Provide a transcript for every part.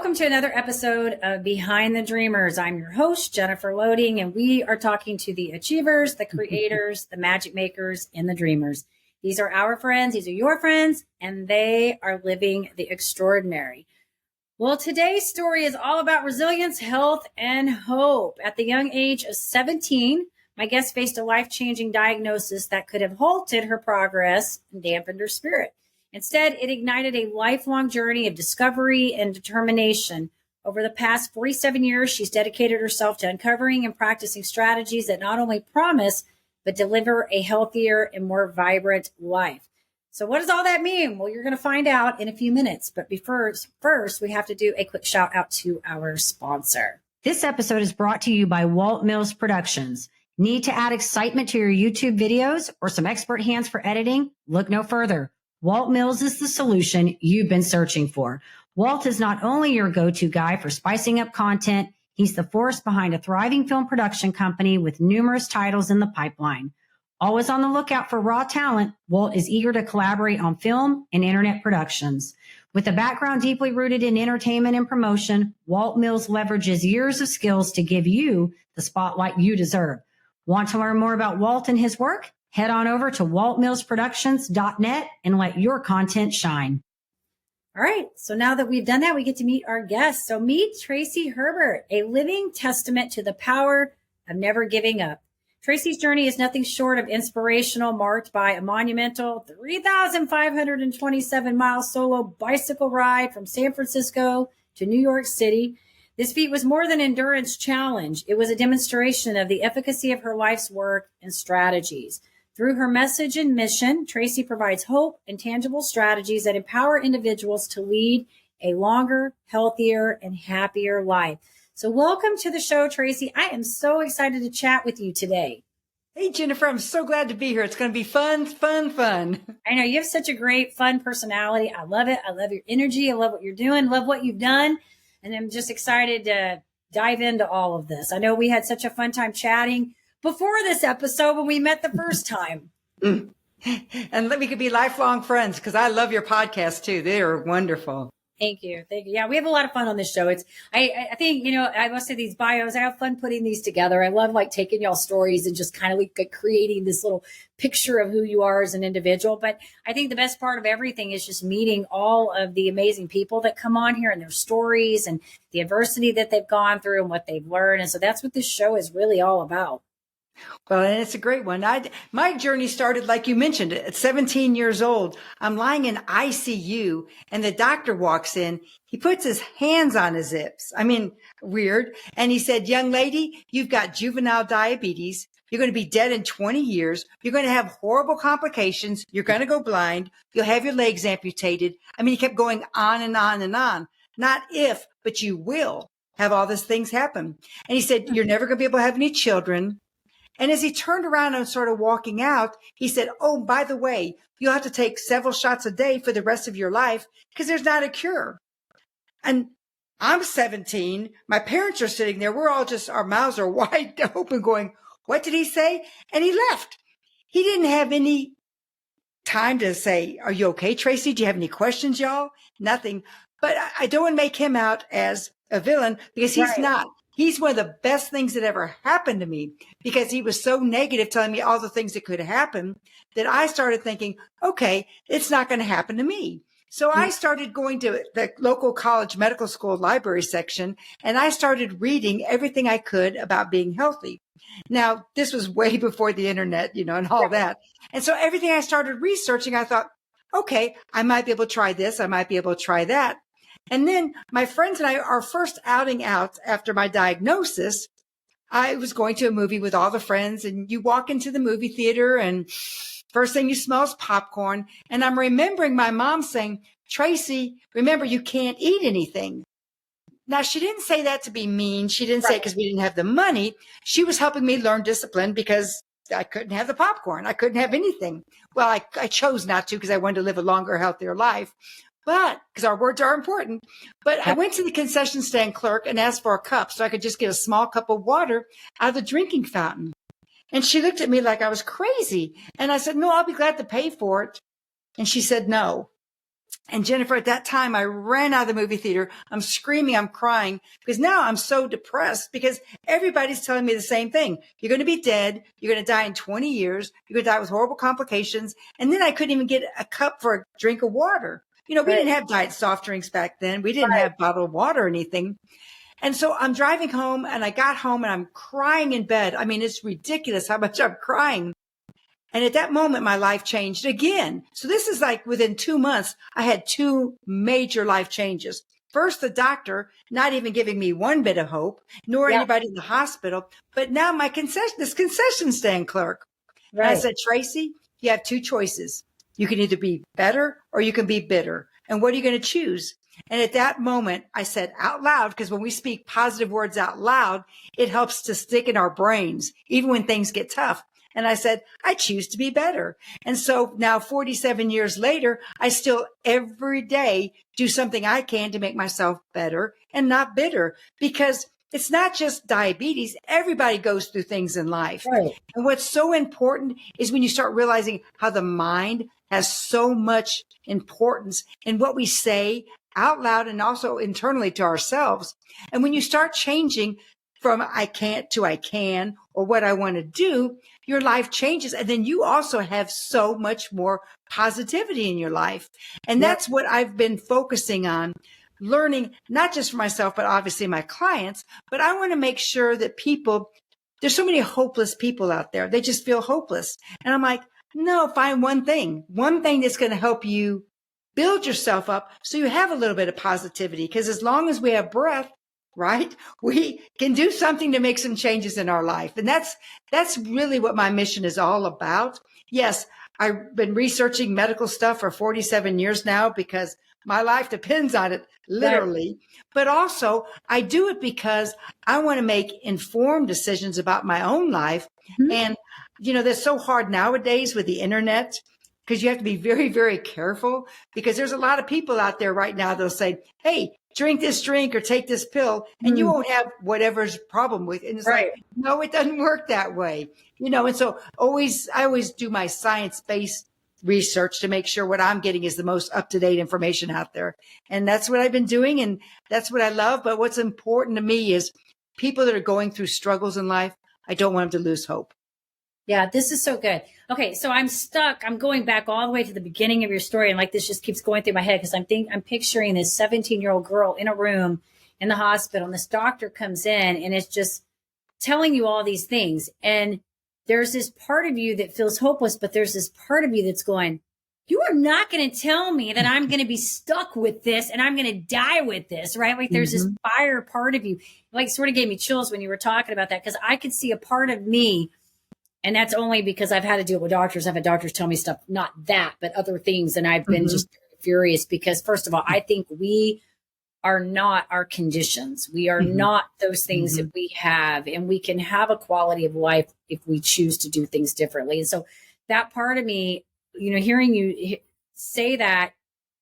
Welcome to another episode of Behind the Dreamers. I'm your host, Jennifer Loading, and we are talking to the achievers, the creators, the magic makers, and the dreamers. These are our friends, these are your friends, and they are living the extraordinary. Well, today's story is all about resilience, health, and hope. At the young age of 17, my guest faced a life-changing diagnosis that could have halted her progress and dampened her spirit. Instead, it ignited a lifelong journey of discovery and determination. Over the past 47 years, she's dedicated herself to uncovering and practicing strategies that not only promise, but deliver a healthier and more vibrant life. So what does all that mean? Well, you're going to find out in a few minutes. But first, we have to do a quick shout out to our sponsor. This episode is brought to you by Walt Mills Productions. Need to add excitement to your YouTube videos or some expert hands for editing? Look no further. Walt Mills is the solution you've been searching for. Walt is not only your go-to guy for spicing up content, he's the force behind a thriving film production company with numerous titles in the pipeline. Always on the lookout for raw talent, Walt is eager to collaborate on film and internet productions. With a background deeply rooted in entertainment and promotion, Walt Mills leverages years of skills to give you the spotlight you deserve. Want to learn more about Walt and his work? Head on over to waltmillsproductions.net and let your content shine. All right. So now that we've done that, we get to meet our guest. So meet Tracy Herbert, a living testament to the power of never giving up. Tracy's journey is nothing short of inspirational, marked by a monumental 3,527-mile solo bicycle ride from San Francisco to New York City. This feat was more than an endurance challenge. It was a demonstration of the efficacy of her life's work and strategies. Through her message and mission, Tracy provides hope and tangible strategies that empower individuals to lead a longer, healthier, and happier life. So welcome to the show, Tracy. I am so excited to chat with you today. Hey, Jennifer, I'm so glad to be here. It's going to be fun. I know you have such a great, fun personality. I love it. I love your energy. I love what you're doing. Love what you've done. And I'm just excited to dive into all of this. I know we had such a fun time chatting before this episode when we met the first time. And we could be lifelong friends because I love your podcast too. They are wonderful. Thank you. Yeah, we have a lot of fun on this show. I think, I must say these bios, I have fun putting these together. I love taking y'all stories and just kind of creating this little picture of who you are as an individual. But I think the best part of everything is just meeting all of the amazing people that come on here and their stories and the adversity that they've gone through and what they've learned. And so that's what this show is really all about. Well, and it's a great one. My journey started, like you mentioned, at 17 years old. I'm lying in ICU and the doctor walks in. He puts his hands on his hips. I mean, weird. And he said, young lady, you've got juvenile diabetes. You're going to be dead in 20 years. You're going to have horrible complications. You're going to go blind. You'll have your legs amputated. I mean, he kept going on and on and on. Not if, but you will have all these things happen. And he said, you're never going to be able to have any children. And as he turned around and started walking out, he said, oh, by the way, you'll have to take several shots a day for the rest of your life because there's not a cure. And I'm 17. My parents are sitting there. We're all just, our mouths are wide open going, what did he say? And he left. He didn't have any time to say, are you okay, Tracy? Do you have any questions, y'all? Nothing. But I don't want to make him out as a villain because he's not. He's one of the best things that ever happened to me because he was so negative, telling me all the things that could happen that I started thinking, okay, it's not going to happen to me. So I started going to the local college medical school library section and I started reading everything I could about being healthy. Now, this was way before the internet, and all that. And so everything I started researching, I thought, okay, I might be able to try this. I might be able to try that. And then my friends and I, our first outing out after my diagnosis, I was going to a movie with all the friends and you walk into the movie theater and first thing you smell is popcorn. And I'm remembering my mom saying, Tracy, remember, you can't eat anything. Now, she didn't say that to be mean. She didn't say it because we didn't have the money. She was helping me learn discipline because I couldn't have the popcorn. I couldn't have anything. Well, I chose not to because I wanted to live a longer, healthier life. But because our words are important, but I went to the concession stand clerk and asked for a cup so I could just get a small cup of water out of the drinking fountain. And she looked at me like I was crazy. And I said, no, I'll be glad to pay for it. And she said, no. And Jennifer, at that time, I ran out of the movie theater. I'm screaming, I'm crying because now I'm so depressed because everybody's telling me the same thing. You're going to be dead. You're going to die in 20 years. You're going to die with horrible complications. And then I couldn't even get a cup for a drink of water. We didn't have diet soft drinks back then. We didn't have bottled water or anything. And so I'm driving home and I got home and I'm crying in bed. I mean, it's ridiculous how much I'm crying. And at that moment, my life changed again. So this is like within 2 months, I had 2 major life changes. First, the doctor not even giving me one bit of hope, nor anybody in the hospital. But now this concession stand clerk. Right. And I said, Tracy, you have 2 choices. You can either be better or you can be bitter. And what are you going to choose? And at that moment, I said out loud, because when we speak positive words out loud, it helps to stick in our brains, even when things get tough. And I said, I choose to be better. And so now 47 years later, I still every day do something I can to make myself better and not bitter, because it's not just diabetes. Everybody goes through things in life. Right. And what's so important is when you start realizing how the mind has so much importance in what we say out loud and also internally to ourselves. And when you start changing from I can't to I can, or what I want to do, your life changes. And then you also have so much more positivity in your life. And that's what I've been focusing on, learning, not just for myself, but obviously my clients. But I want to make sure that there's so many hopeless people out there. They just feel hopeless. And I'm like, no, find one thing that's going to help you build yourself up so you have a little bit of positivity. Because as long as we have breath, right, we can do something to make some changes in our life. And that's really what my mission is all about. Yes, I've been researching medical stuff for 47 years now because my life depends on it, literally. Right. But also I do it because I want to make informed decisions about my own life. Mm-hmm. And, that's so hard nowadays with the internet, because you have to be very, very careful, because there's a lot of people out there right now that'll say, hey, drink this drink or take this pill and you won't have whatever's problem with it. And it's like, no, it doesn't work that way. And so I always do my science-based research to make sure what I'm getting is the most up-to-date information out there. And that's what I've been doing. And that's what I love. But what's important to me is people that are going through struggles in life, I don't want them to lose hope. Yeah, this is so good. Okay, so I'm stuck. I'm going back all the way to the beginning of your story, and like this just keeps going through my head because I'm picturing this 17-year-old girl in a room in the hospital, and this doctor comes in and it's just telling you all these things. And there's this part of you that feels hopeless, but there's this part of you that's going, you are not going to tell me that I'm going to be stuck with this and I'm going to die with this, right? Like there's this fire part of you, like sort of gave me chills when you were talking about that, because I could see a part of me. And that's only because I've had to deal with doctors. I've had doctors tell me stuff, not that, but other things. And I've been just furious because, first of all, I think we are not our conditions. We are not those things that we have. And we can have a quality of life if we choose to do things differently. And so that part of me, hearing you say that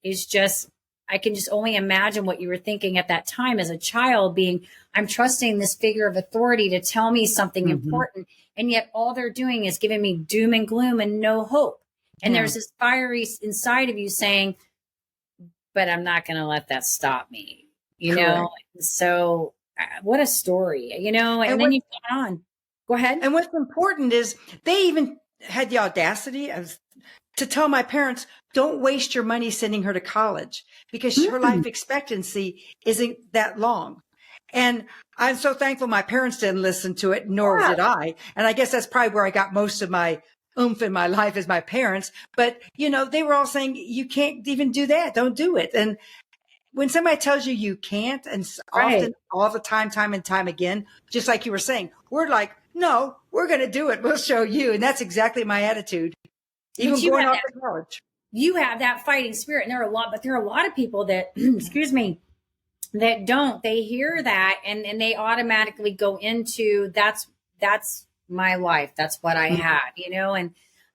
is just, I can just only imagine what you were thinking at that time as a child, being, I'm trusting this figure of authority to tell me something important. And yet all they're doing is giving me doom and gloom and no hope. And there's this fiery inside of you saying, but I'm not going to let that stop me, know? So what a story, and then you've gone on. Go ahead. And what's important is they even had the audacity to tell my parents, don't waste your money sending her to college because her life expectancy isn't that long. And I'm so thankful my parents didn't listen to it, nor did I. And I guess that's probably where I got most of my oomph in my life is my parents. But, they were all saying, you can't even do that. Don't do it. And when somebody tells you you can't, and often all the time and time again, just like you were saying, we're like, no, we're going to do it. We'll show you. And that's exactly my attitude. Even going off to college. You have that fighting spirit. And there are a lot of people that, excuse me, that don't. They hear that and they automatically go into that's my life. That's what I have, and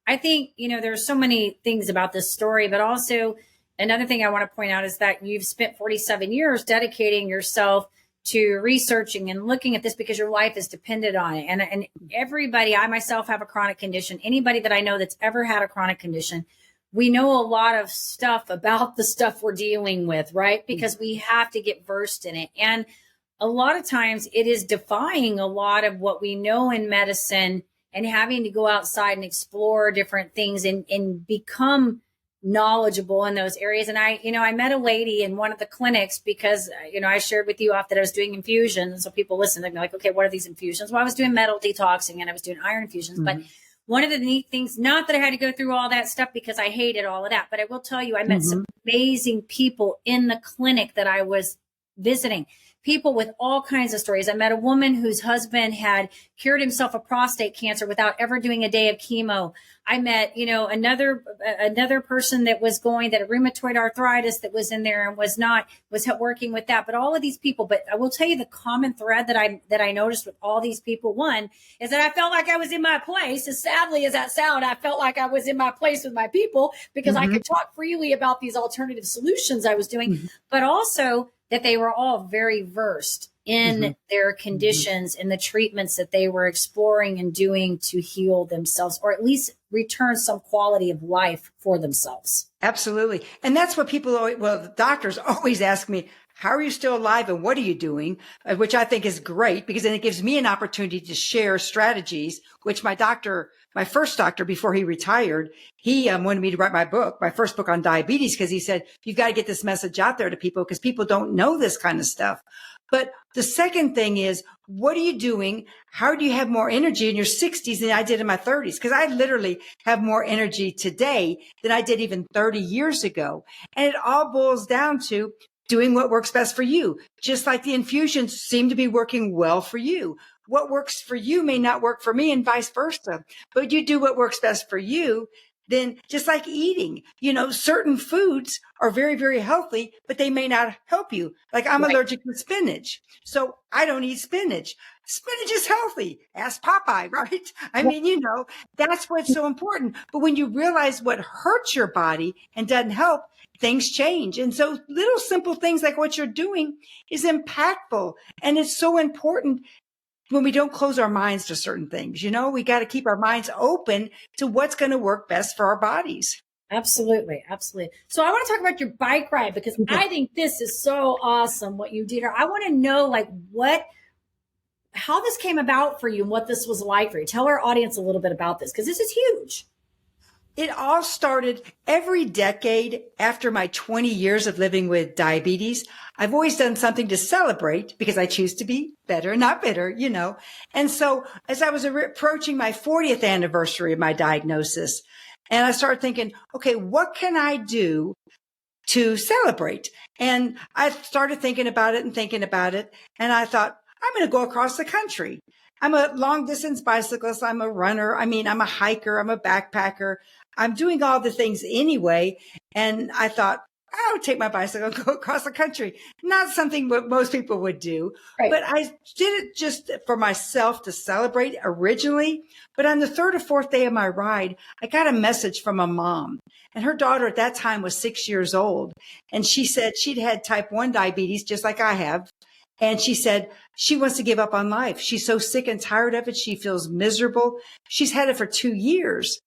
I think, there's so many things about this story, but also another thing I want to point out is that you've spent 47 years dedicating yourself to researching and looking at this because your life is dependent on it. And everybody, I myself have a chronic condition. Anybody that I know that's ever had a chronic condition, we know a lot of stuff about the stuff we're dealing with, right? Because we have to get versed in it. And a lot of times it is defying a lot of what we know in medicine and having to go outside and explore different things and become knowledgeable in those areas. And I met a lady in one of the clinics because, I shared with you off that I was doing infusions. So people listen, they'd be like, okay, what are these infusions? Well, I was doing metal detoxing and I was doing iron infusions, but one of the neat things, not that I had to go through all that stuff because I hated all of that, but I will tell you, I met some amazing people in the clinic that I was visiting. People with all kinds of stories. I met a woman whose husband had cured himself of prostate cancer without ever doing a day of chemo. I met, another person that was that had rheumatoid arthritis that was in there and was working with that. But all of these people, but I will tell you the common thread that I noticed with all these people, one is that I felt like I was in my place. As sadly as that sound, I felt like I was in my place with my people because I could talk freely about these alternative solutions I was doing, but also that they were all very versed in their conditions and the treatments that they were exploring and doing to heal themselves, or at least return some quality of life for themselves. Absolutely. And that's what the doctors always ask me, how are you still alive and what are you doing? Which I think is great because then it gives me an opportunity to share strategies, which my first doctor, before he retired, he wanted me to write my first book on diabetes, because he said, you've got to get this message out there to people because people don't know this kind of stuff. But the second thing is, what are you doing? How do you have more energy in your 60s than I did in my 30s? Because I literally have more energy today than I did even 30 years ago. And it all boils down to doing what works best for you. Just like the infusions seem to be working well for you. What works for you may not work for me and vice versa. But you do what works best for you. Then just like eating, certain foods are very, very healthy, but they may not help you. Like I'm allergic to spinach, so I don't eat spinach. Spinach is healthy. Ask Popeye, right? I mean, that's what's so important. But when you realize what hurts your body and doesn't help, things change. And so little simple things like what you're doing is impactful. And it's so important when we don't close our minds to certain things. We got to keep our minds open to what's going to work best for our bodies. Absolutely. Absolutely. So I want to talk about your bike ride because I think this is so awesome what you did. I want to know how this came about for you and what this was like for you. Tell our audience a little bit about this because this is huge. It all started every decade after my 20 years of living with diabetes. I've always done something to celebrate because I choose to be better, not bitter, And so as I was approaching my 40th anniversary of my diagnosis, and I started thinking, okay, what can I do to celebrate? And I started thinking about it. And I thought, I'm going to go across the country. I'm a long distance bicyclist. I'm a runner. I'm a hiker. I'm a backpacker. I'm doing all the things anyway. And I thought, I would take my bicycle and go across the country. Not something what most people would do, but I did it just for myself to celebrate originally. But on the third or fourth day of my ride, I got a message from a mom, and her daughter at that time was 6 years old. And she said she'd had type 1 diabetes, just like I have. And she said she wants to give up on life. She's so sick and tired of it. She feels miserable. She's had it for 2 years.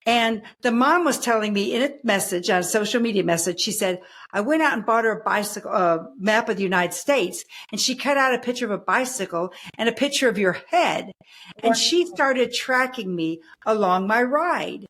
And the mom was telling me in a message, on a social media message, she said, I went out and bought her a bicycle, map of the United States. And she cut out a picture of a bicycle and a picture of your head. And she started tracking me along my ride.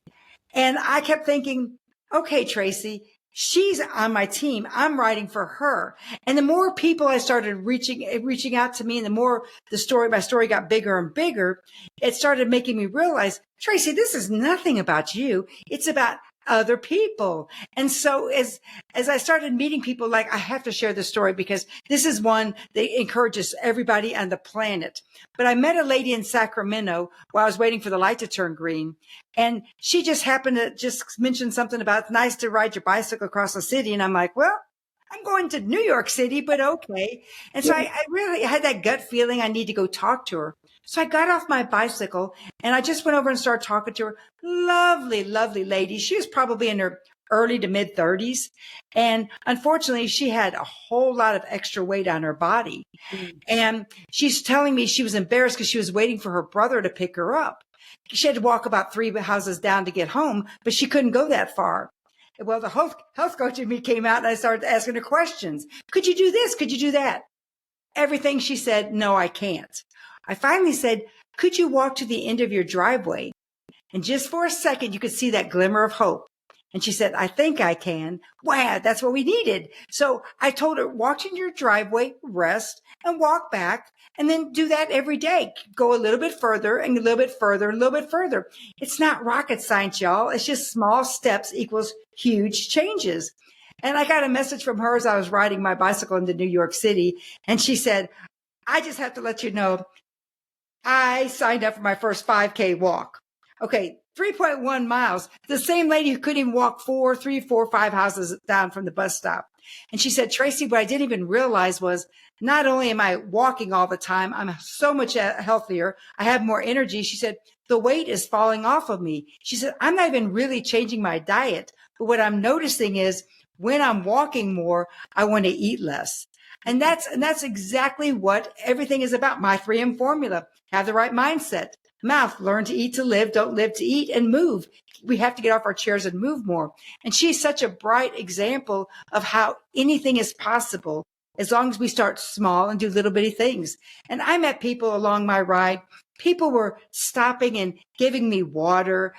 And I kept thinking, okay, Tracy, she's on my team. I'm riding for her. And the more people I started reaching out to me, and the more my story got bigger and bigger, it started making me realize, Tracy, this is nothing about you. It's about other people. And so as I started meeting people, like, I have to share this story because this is one that encourages everybody on the planet. But I met a lady in Sacramento while I was waiting for the light to turn green. And she just happened to just mention something about it's nice to ride your bicycle across the city. And I'm like, well, I'm going to New York City, but okay. And so I really had that gut feeling I need to go talk to her. So I got off my bicycle and I just went over and started talking to her. Lovely, lovely lady. She was probably in her early to mid 30s. And unfortunately, she had a whole lot of extra weight on her body. And she's telling me she was embarrassed because she was waiting for her brother to pick her up. She had to walk about 3 houses down to get home, but she couldn't go that far. Well, the health coach in me came out and I started asking her questions. Could you do this? Could you do that? Everything she said, no, I can't. I finally said, could you walk to the end of your driveway? And just for a second, you could see that glimmer of hope. And she said, I think I can. Wow, that's what we needed. So I told her, walk in your driveway, rest, and walk back, and then do that every day. Go a little bit further and a little bit further, and a little bit further. It's not rocket science, y'all. It's just small steps equals huge changes. And I got a message from her as I was riding my bicycle into New York City. And she said, I just have to let you know, I signed up for my first 5K walk. Okay, 3.1 miles. The same lady who couldn't even walk 3, 4, 5 houses down from the bus stop. And she said, Tracy, what I didn't even realize was not only am I walking all the time, I'm so much healthier. I have more energy. She said, the weight is falling off of me. She said, I'm not even really changing my diet. But what I'm noticing is when I'm walking more, I want to eat less. And that's exactly what everything is about. My 3M formula. Have the right mindset. Mouth, learn to eat to live, don't live to eat, and move. We have to get off our chairs and move more. And she's such a bright example of how anything is possible as long as we start small and do little bitty things. And I met people along my ride. People were stopping and giving me water,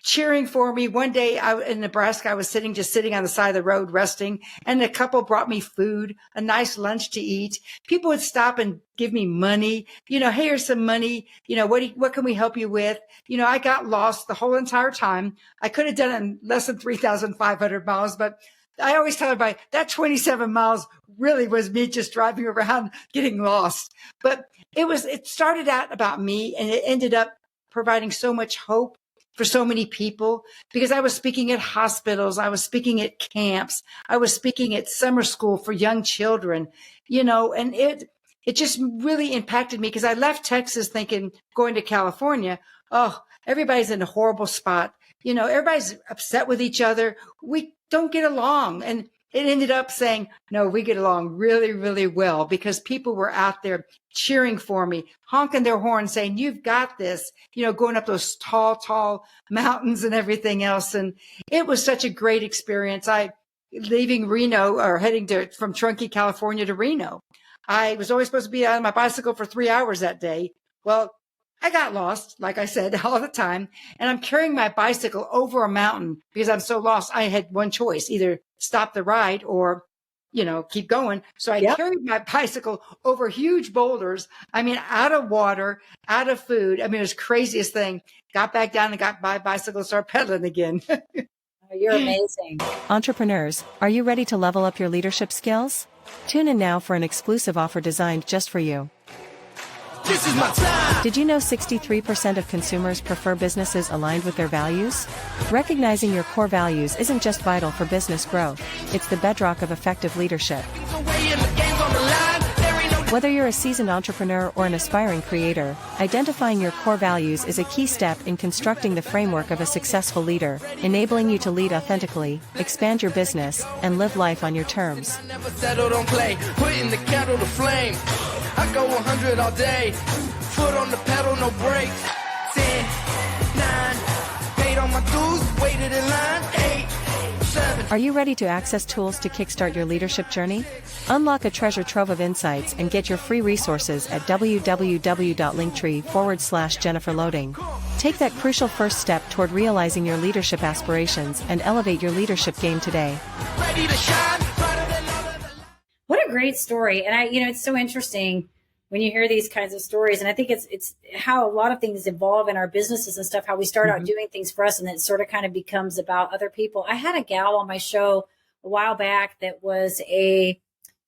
cheering for me. One day in Nebraska, I was just sitting on the side of the road resting, and a couple brought me food, a nice lunch to eat. People would stop and give me money. Hey, here's some money. What can we help you with? I got lost the whole entire time. I could have done it in less than 3,500 miles, but I always tell everybody that 27 miles really was me just driving around getting lost. But it started out about me, and it ended up providing so much hope for so many people, because I was speaking at hospitals, I was speaking at camps, I was speaking at summer school for young children, and it just really impacted me, because I left Texas thinking, going to California, oh, everybody's in a horrible spot. Everybody's upset with each other. We don't get along. And it ended up saying, no, we get along really, really well, because people were out there cheering for me, honking their horn, saying, you've got this, going up those tall mountains and everything else. And it was such a great experience. Leaving Reno, or heading from Trunky, California to Reno. I was always supposed to be on my bicycle for 3 hours that day. Well, I got lost, like I said, all the time. And I'm carrying my bicycle over a mountain because I'm so lost. I had one choice, either stop the ride or, keep going. So I carried my bicycle over huge boulders. Out of water, out of food. It was the craziest thing. Got back down and got my bicycle and started pedaling again. You're amazing. Entrepreneurs, are you ready to level up your leadership skills? Tune in now for an exclusive offer designed just for you. This is my time. Did you know 63% of consumers prefer businesses aligned with their values? Recognizing your core values isn't just vital for business growth, it's the bedrock of effective leadership. Whether you're a seasoned entrepreneur or an aspiring creator, identifying your core values is a key step in constructing the framework of a successful leader, enabling you to lead authentically, expand your business, and live life on your terms. Never settled on play, putting the kettle to flame. I go 100 all day, foot on the pedal, no brakes. 10, 9, paid on my dues, waited in line. 8, 7. Are you ready to access tools to kickstart your leadership journey? Unlock a treasure trove of insights and get your free resources at www.linktree/JenniferLoading. Take that crucial first step toward realizing your leadership aspirations and elevate your leadership game today. Ready to shine, brighter than all. What a great story. And it's so interesting when you hear these kinds of stories. And I think it's how a lot of things evolve in our businesses and stuff, how we start out doing things for us, and then it sort of kind of becomes about other people. I had a gal on my show a while back that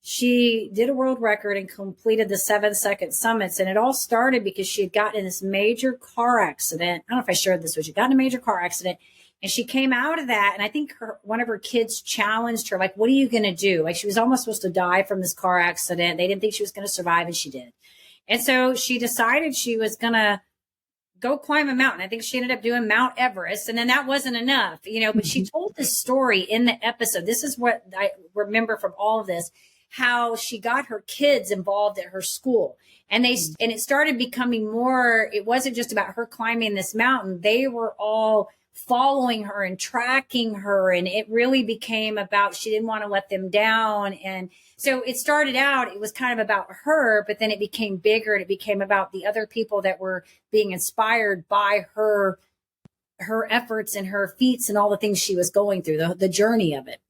she did a world record and completed the 7-second summits. And it all started because she had gotten in this major car accident. I don't know if I shared this with you. Got in a major car accident. And she came out of that. And I think one of her kids challenged her, like, what are you going to do? Like, she was almost supposed to die from this car accident. They didn't think she was going to survive, and she did. And so she decided she was going to go climb a mountain. I think she ended up doing Mount Everest. And then that wasn't enough, but she told this story in the episode. This is what I remember from all of this, how she got her kids involved at her school. And it started becoming more, it wasn't just about her climbing this mountain. They were all following her and tracking her. And it really became about, she didn't want to let them down. And so it started out, it was kind of about her, but then it became bigger and it became about the other people that were being inspired by her efforts and her feats and all the things she was going through, the journey of it.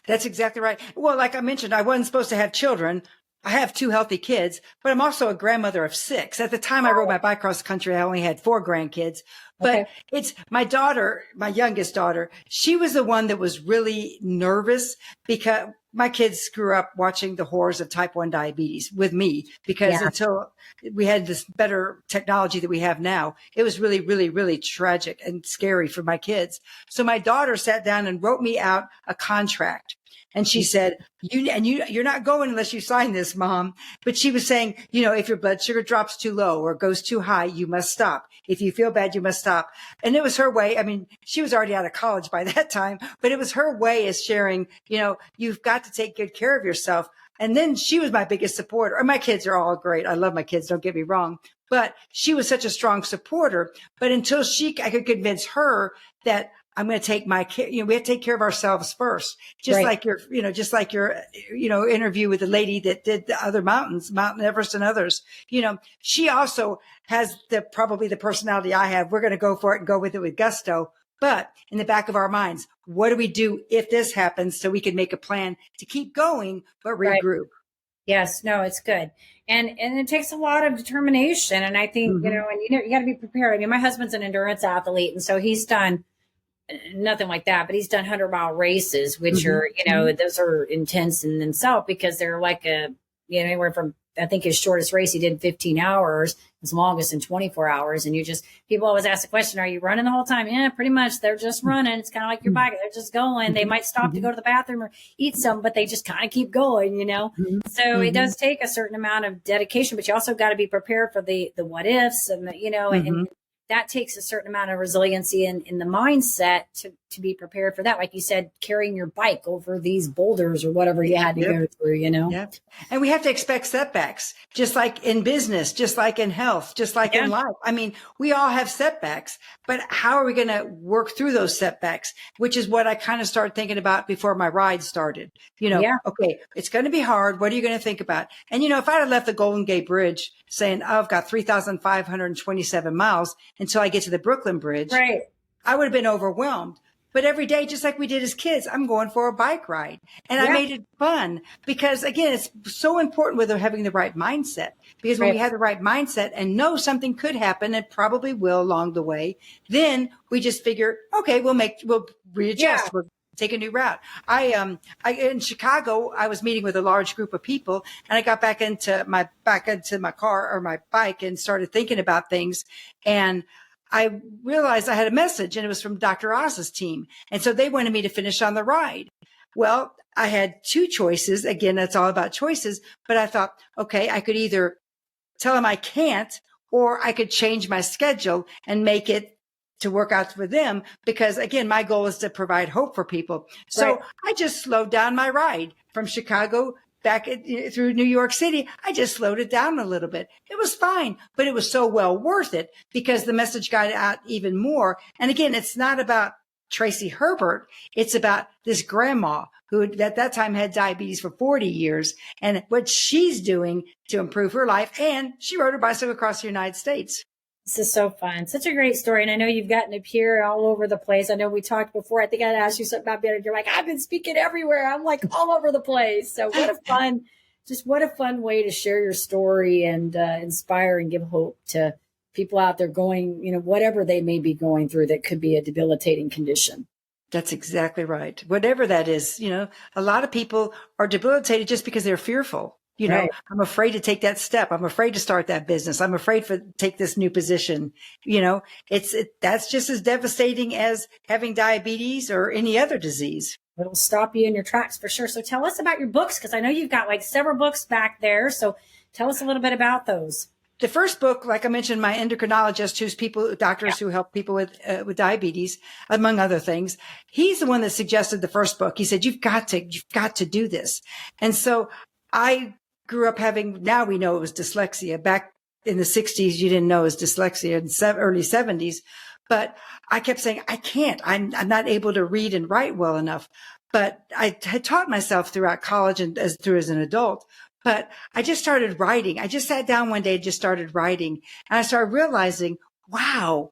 That's exactly right. Well, like I mentioned, I wasn't supposed to have children. I have 2 healthy kids, but I'm also a grandmother of 6. At the time I rode my bike across the country, I only had 4 grandkids. But it's my daughter, my youngest daughter. She was the one that was really nervous because my kids grew up watching the horrors of type 1 diabetes with me, because until we had this better technology that we have now, it was really, really, really tragic and scary for my kids. So my daughter sat down and wrote me out a contract. And she said, you're not going unless you sign this, Mom. But she was saying, if your blood sugar drops too low or goes too high, you must stop. If you feel bad, you must stop. And it was her way. I mean, she was already out of college by that time, but it was her way of sharing, you've got to take good care of yourself. And then she was my biggest supporter. My kids are all great. I love my kids. Don't get me wrong. But she was such a strong supporter. But until I could convince her that I'm going to take my care. We have to take care of ourselves first. Just like your interview with the lady that did the other mountains, Mount Everest and others. She also has probably the personality I have. We're going to go for it and go with it with gusto. But in the back of our minds, what do we do if this happens, so we can make a plan to keep going, but regroup? Right. Yes, no, it's good. And it takes a lot of determination. And I think, you got to be prepared. I mean, my husband's an endurance athlete, and so he's done nothing like that, but he's done 100-mile races, which are, those are intense in themselves, because they're like anywhere from, I think his shortest race he did 15 hours, his longest in 24 hours. And people always ask the question, are you running the whole time? Yeah, pretty much. They're just running. It's kind of like your bike. They're just going. They might stop to go to the bathroom or eat some, but they just kind of keep going, So it does take a certain amount of dedication, but you also got to be prepared for the what ifs and and that takes a certain amount of resiliency in the mindset to be prepared for that. Like you said, carrying your bike over these boulders or whatever you had to go through, Yep. And we have to expect setbacks, just like in business, just like in health, just like in life. I mean, we all have setbacks, but how are we going to work through those setbacks? Which is what I kind of started thinking about before my ride started. Okay, it's going to be hard. What are you going to think about? And, if I had left the Golden Gate Bridge saying, I've got 3,527 miles until I get to the Brooklyn Bridge, right, I would have been overwhelmed. But every day, just like we did as kids, I'm going for a bike ride. And I made it fun because, again, it's so important with having the right mindset. Because when we have the right mindset and know something could happen, and probably will along the way, then we just figure, okay, we'll readjust. We'll take a new route. In Chicago, I was meeting with a large group of people, and I got back into my car or my bike and started thinking about things. And I realized I had a message, and it was from Dr. Oz's team. And so they wanted me to finish on the ride. Well, I had 2 choices. Again, that's all about choices. But I thought, okay, I could either tell them I can't, or I could change my schedule and make it to work out for them. Because again, my goal is to provide hope for people. So I just slowed down my ride from Chicago back through New York City. I just slowed it down a little bit. It was fine, but it was so well worth it because the message got out even more. And again, it's not about Tracy Herbert. It's about this grandma who at that time had diabetes for 40 years and what she's doing to improve her life. And she rode her bicycle across the United States. This is so fun. Such a great story. And I know you've gotten to appear all over the place. I know we talked before. I think I asked you something about being, you're like, I've been speaking everywhere. I'm like all over the place. So what a fun way to share your story and inspire and give hope to people out there going, whatever they may be going through that could be a debilitating condition. That's exactly right. Whatever that is, a lot of people are debilitated just because they're fearful. I'm afraid to take that step. I'm afraid to start that business. I'm afraid to take this new position. That's just as devastating as having diabetes or any other disease. It'll stop you in your tracks for sure. So tell us about your books, because I know you've got like several books back there. So tell us a little bit about those. The first book, like I mentioned, my endocrinologist, doctors who help people with diabetes, among other things. He's the one that suggested the first book. He said, you've got to do this. And so I grew up now we know it was dyslexia. Back in the 60s, you didn't know it was dyslexia in early 70s. But I kept saying, I can't, I'm not able to read and write well enough. But I had taught myself throughout college and as an adult. But I just started writing. I just sat down one day and just started writing. And I started realizing, wow,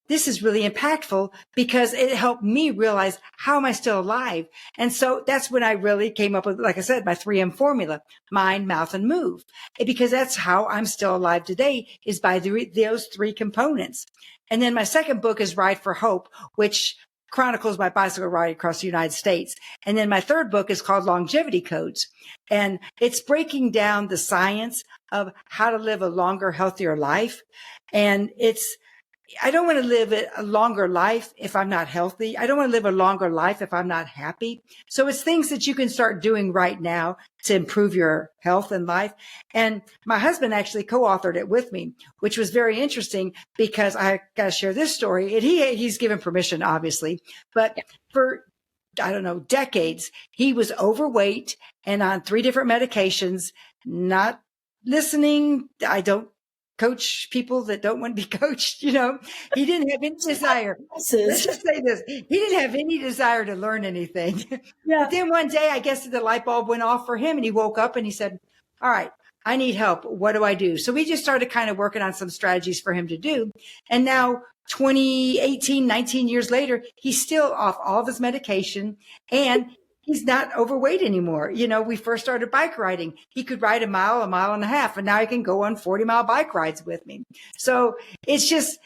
this is really impactful because it helped me realize, how am I still alive? And so that's when I really came up with, like I said, my 3M formula: mind, mouth, and move. And because that's how I'm still alive today, is by those three components. And then my second book is Ride for Hope, which chronicles my bicycle ride across the United States. And then my third book is called Longevity Codes. And it's breaking down the science of how to live a longer, healthier life. And I don't want to live a longer life if I'm not healthy. I don't want to live a longer life if I'm not happy. So it's things that you can start doing right now to improve your health and life. And my husband actually co-authored it with me, which was very interesting because I got to share this story. And he's given permission, obviously, but for, I don't know, decades, he was overweight and on 3 different medications, not listening. I don't coach people that don't want to be coached. You know, he didn't have any desire. Let's just say this. He didn't have any desire to learn anything. Yeah. But then one day, I guess the light bulb went off for him and he woke up and he said, all right, I need help. What do I do? So we just started kind of working on some strategies for him to do. And now 19 years later, he's still off all of his medication and he's not overweight anymore. You know, we first started bike riding. He could ride a mile and a half, and now he can go on 40-mile bike rides with me. So it's just,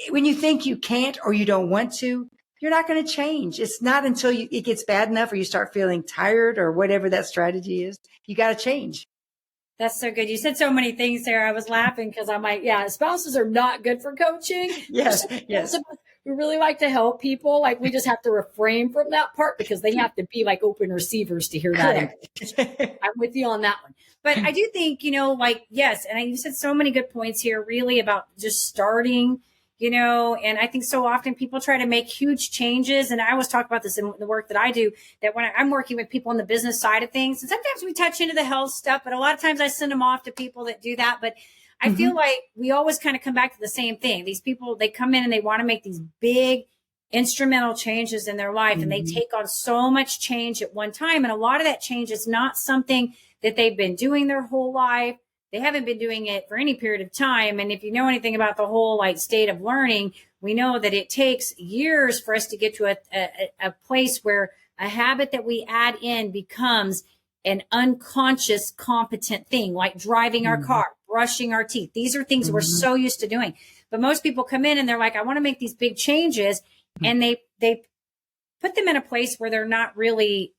when you think you can't or you don't want to, you're not going to change. It's not until it gets bad enough or you start feeling tired or whatever that strategy is, you got to change. That's so good. You said so many things there. I was laughing because I'm like, yeah, spouses are not good for coaching. Yes. We really like to help people. Like, we just have to refrain from that part because they have to be like open receivers to hear that. I'm with you on that one. But I do think, you know, like, yes. And you said so many good points here really about just starting, you know, and I think so often people try to make huge changes. And I always talk about this in the work that I do, that when I'm working with people on the business side of things, and sometimes we touch into the health stuff, but a lot of times I send them off to people that do that. But I feel like we always kind of come back to the same thing. These people, they come in and they want to make these big instrumental changes in their life, and they take on so much change at one time. And a lot of that change is not something that they've been doing their whole life. They haven't been doing it for any period of time. And if you know anything about the whole like state of learning, we know that it takes years for us to get to a place where a habit that we add in becomes an unconscious competent thing, like driving our car, brushing our teeth. These are things we're so used to doing. But most people come in and they're like, I want to make these big changes. And they put them in a place where they're not really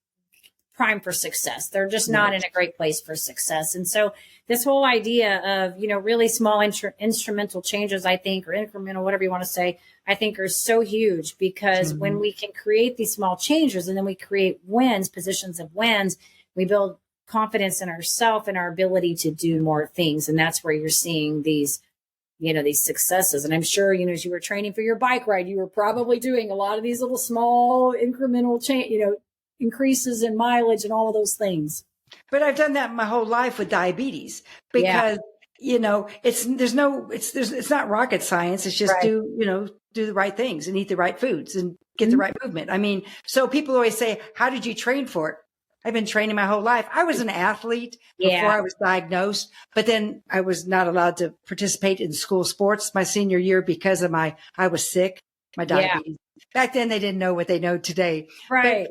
primed for success. They're just not in a great place for success. And so this whole idea of, you know, really small instrumental changes, I think, or incremental, whatever you want to say, I think are so huge, because when we can create these small changes and then we create wins, positions of wins, we build confidence in ourselves and our ability to do more things. And that's where you're seeing these, you know, these successes. And I'm sure, you know, as you were training for your bike ride, you were probably doing a lot of these little small incremental change, you know, increases in mileage and all of those things. But I've done that my whole life with diabetes because, you know, it's not rocket science. It's just do the right things and eat the right foods and get the right movement. I mean, so people always say, how did you train for it? I've been training my whole life. I was an athlete before I was diagnosed, but then I was not allowed to participate in school sports my senior year because of I was sick, my diabetes. Back then they didn't know what they know today. Right.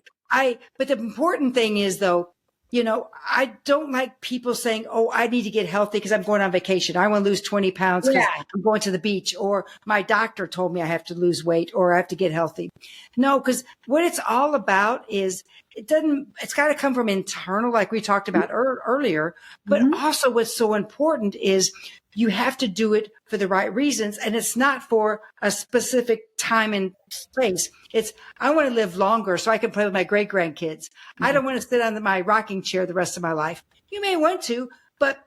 But the important thing is, though, you know, I don't like people saying, oh, I need to get healthy because I'm going on vacation. I want to lose 20 pounds because I'm going to the beach, or my doctor told me I have to lose weight or I have to get healthy. No, because what it's all about is it's got to come from internal, like we talked about earlier. But also what's so important is you have to do it for the right reasons. And it's not for a specific time and place. It's, I want to live longer so I can play with my great grandkids. I don't want to sit on my rocking chair the rest of my life. You may want to, but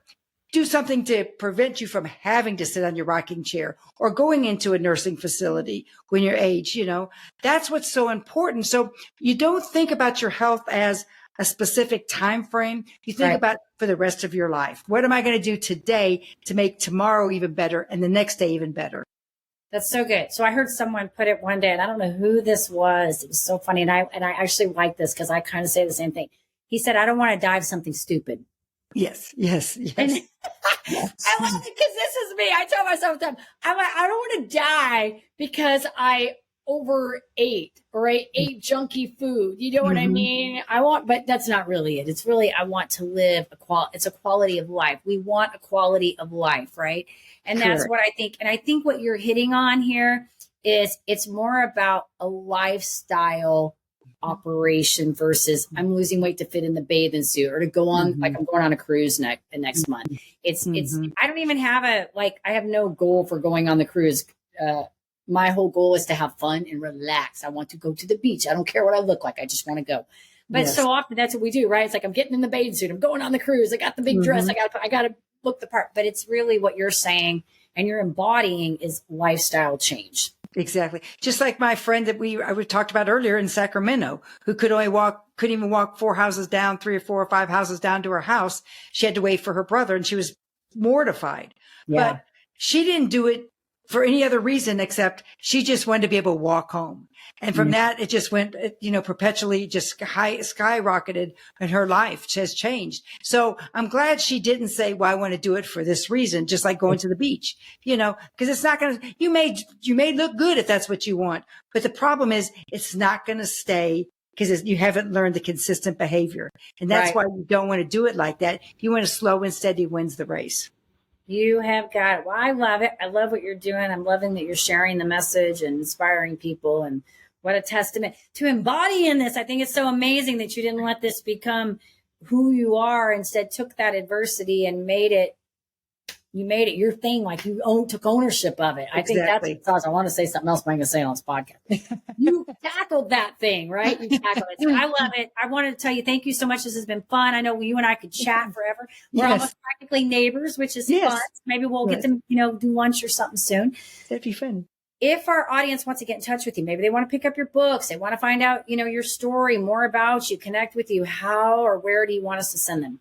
do something to prevent you from having to sit on your rocking chair or going into a nursing facility when you're age, you know. That's what's so important. So you don't think about your health as a specific time frame. You think Right. about for the rest of your life. What am I going to do today to make tomorrow even better and the next day even better? That's so good. So I heard someone put it one day, and I don't know who this was. It was so funny. And I actually like this because I kind of say the same thing. He said, I don't want to die of something stupid. Yes, yes, yes. And I love it because this is me. I tell myself that I don't want to die because I overate or I ate junky food. You know what I mean? But that's not really it. It's really, I want to live it's a quality of life. We want a quality of life, right? And that's Correct. what I think. And I think what you're hitting on here is it's more about a lifestyle operation versus I'm losing weight to fit in the bathing suit or to go on like I'm going on a cruise next month. It's I don't even have I have no goal for going on the cruise. My whole goal is to have fun and relax. I want to go to the beach. I don't care what I look like. I just want to go. But so often that's what we do, right? It's like I'm getting in the bathing suit. I'm going on the cruise. I got the big dress. I got to look the part. But it's really what you're saying and you're embodying is lifestyle change. Exactly. Just like my friend that we talked about earlier in Sacramento, who couldn't even walk 4 houses down, 3 or 4 or 5 houses down to her house. She had to wait for her brother and she was mortified. Yeah. But she didn't do it for any other reason except she just wanted to be able to walk home. And from that, it just went, perpetually just skyrocketed in her life. She has changed. So I'm glad she didn't say, well, I want to do it for this reason, just like going to the beach, because it's not going to, you may look good if that's what you want. But the problem is it's not going to stay because you haven't learned the consistent behavior. And that's why you don't want to do it like that. You want to slow and steady wins the race. You have got it. Well, I love it. I love what you're doing. I'm loving that you're sharing the message and inspiring people. And what a testament to embodying this. I think it's so amazing that you didn't let this become who you are. Instead, took that adversity and made it your thing. Like you took ownership of it. I think that's, I want to say something else, but I'm going to say it on this podcast. You tackled that thing, right? You tackled it. So I love it. I wanted to tell you, thank you so much. This has been fun. I know you and I could chat forever. We're almost practically neighbors, which is fun. Maybe we'll get to, do lunch or something soon. That'd be fun. If our audience wants to get in touch with you, maybe they want to pick up your books, they want to find out, your story, more about you, connect with you, how or where do you want us to send them?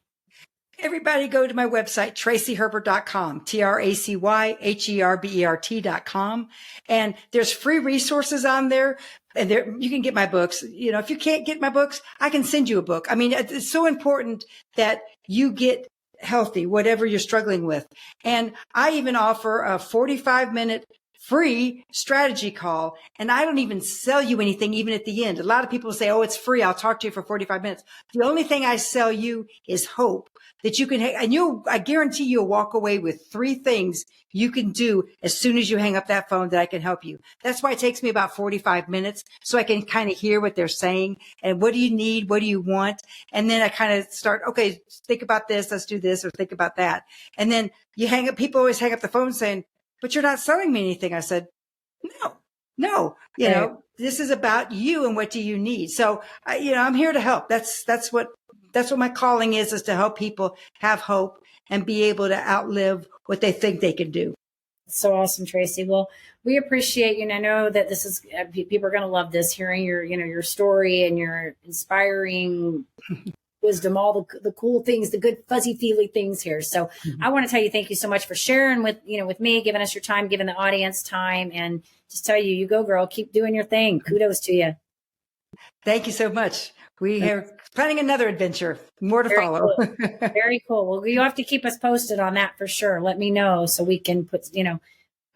Everybody go to my website, tracyherbert.com, TracyHerbert.com. And there's free resources on there. And you can get my books. If you can't get my books, I can send you a book. I mean, it's so important that you get healthy, whatever you're struggling with. And I even offer a 45-minute free strategy call. And I don't even sell you anything, even at the end. A lot of people say, oh, it's free. I'll talk to you for 45 minutes. The only thing I sell you is hope that you can, and I guarantee you'll walk away with 3 things you can do as soon as you hang up that phone that I can help you. That's why it takes me about 45 minutes so I can kind of hear what they're saying and what do you need? What do you want? And then I kind of start, okay, think about this. Let's do this or think about that. And then people always hang up the phone saying, but you're not selling me anything. I said, no, this is about you and what do you need? So, I'm here to help. That's what my calling is to help people have hope and be able to outlive what they think they can do. So awesome, Tracy. Well, we appreciate you. And I know that this is, people are going to love this, hearing your story and your inspiring wisdom, all the cool things, the good fuzzy feely things here. So I want to tell you, thank you so much for sharing with me, giving us your time, giving the audience time, and just tell you go girl, keep doing your thing. Kudos to you. Thank you so much. We are planning another adventure, more to follow. Cool. Very cool. Well, you have to keep us posted on that for sure. Let me know so we can put,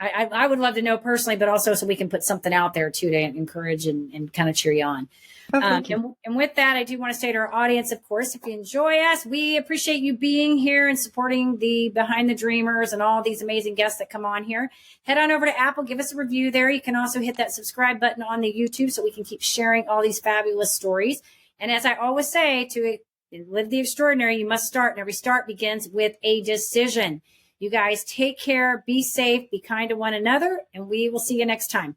I would love to know personally, but also so we can put something out there too to encourage and kind of cheer you on. And with that, I do want to say to our audience, of course, if you enjoy us, we appreciate you being here and supporting the Behind the Dreamers and all these amazing guests that come on here. Head on over to Apple, give us a review there. You can also hit that subscribe button on the YouTube so we can keep sharing all these fabulous stories. And as I always say, to live the extraordinary, you must start, and every start begins with a decision. You guys take care, be safe, be kind to one another, and we will see you next time.